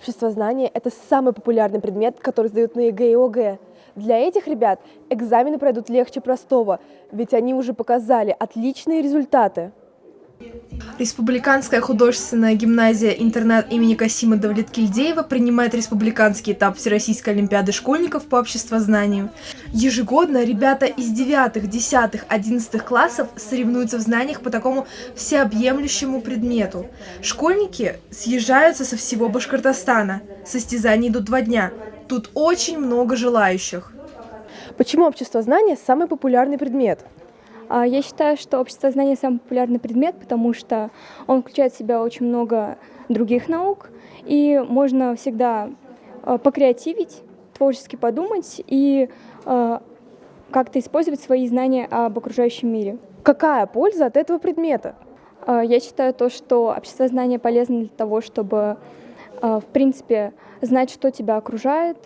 Обществознание – это самый популярный предмет, который сдают на ЕГЭ и ОГЭ. Для этих ребят экзамены пройдут легче простого, ведь они уже показали отличные результаты. Республиканская художественная гимназия-интернат имени Касима Давлеткильдеева принимает республиканский этап Всероссийской олимпиады школьников по обществознанию. Ежегодно ребята из 9, 10, 11 классов соревнуются в знаниях по такому всеобъемлющему предмету. Школьники съезжаются со всего Башкортостана. Состязания идут 2 дня. Тут очень много желающих. Почему обществознание – самый популярный предмет? Я считаю, что обществознание самый популярный предмет, потому что он включает в себя очень много других наук, и можно всегда покреативить, творчески подумать и как-то использовать свои знания об окружающем мире. Какая польза от этого предмета? Я считаю то, что обществознание полезно для того, чтобы, в принципе, знать, что тебя окружает,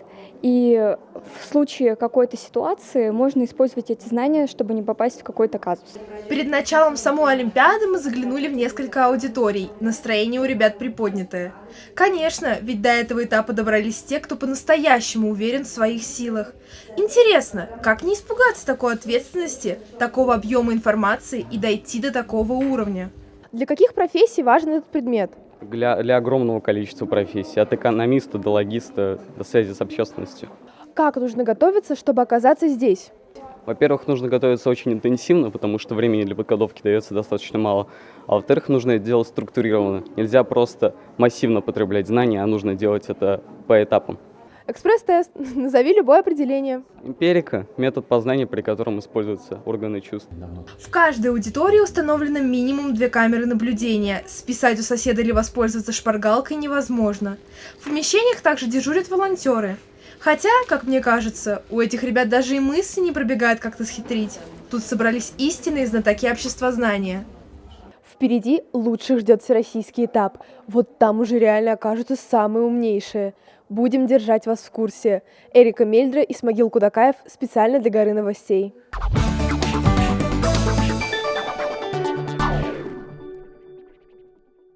и в случае какой-то ситуации можно использовать эти знания, чтобы не попасть в какой-то казус. Перед началом самой Олимпиады мы заглянули в несколько аудиторий. Настроение у ребят приподнятое. Конечно, ведь до этого этапа добрались те, кто по-настоящему уверен в своих силах. Интересно, как не испугаться такой ответственности, такого объема информации и дойти до такого уровня? Для каких профессий важен этот предмет? Для огромного количества профессий, от экономиста до логиста, до связи с общественностью. Как нужно готовиться, чтобы оказаться здесь? Во-первых, нужно готовиться очень интенсивно, потому что времени для подготовки дается достаточно мало. А во-вторых, нужно это делать структурированно. Нельзя просто массивно потреблять знания, а нужно делать это по этапам. Экспресс-тест. Назови любое определение. Эмпирика – метод познания, при котором используются органы чувств. В каждой аудитории установлено минимум 2 камеры наблюдения. Списать у соседа или воспользоваться шпаргалкой невозможно. В помещениях также дежурят волонтеры. Хотя, как мне кажется, у этих ребят даже и мысли не пробегает как-то схитрить. Тут собрались истинные знатоки обществознания. Впереди лучших ждет всероссийский этап. Вот там уже реально окажутся самые умнейшие. Будем держать вас в курсе. Эрика Мельдра и Исмагил Кудакаев специально для Горы новостей.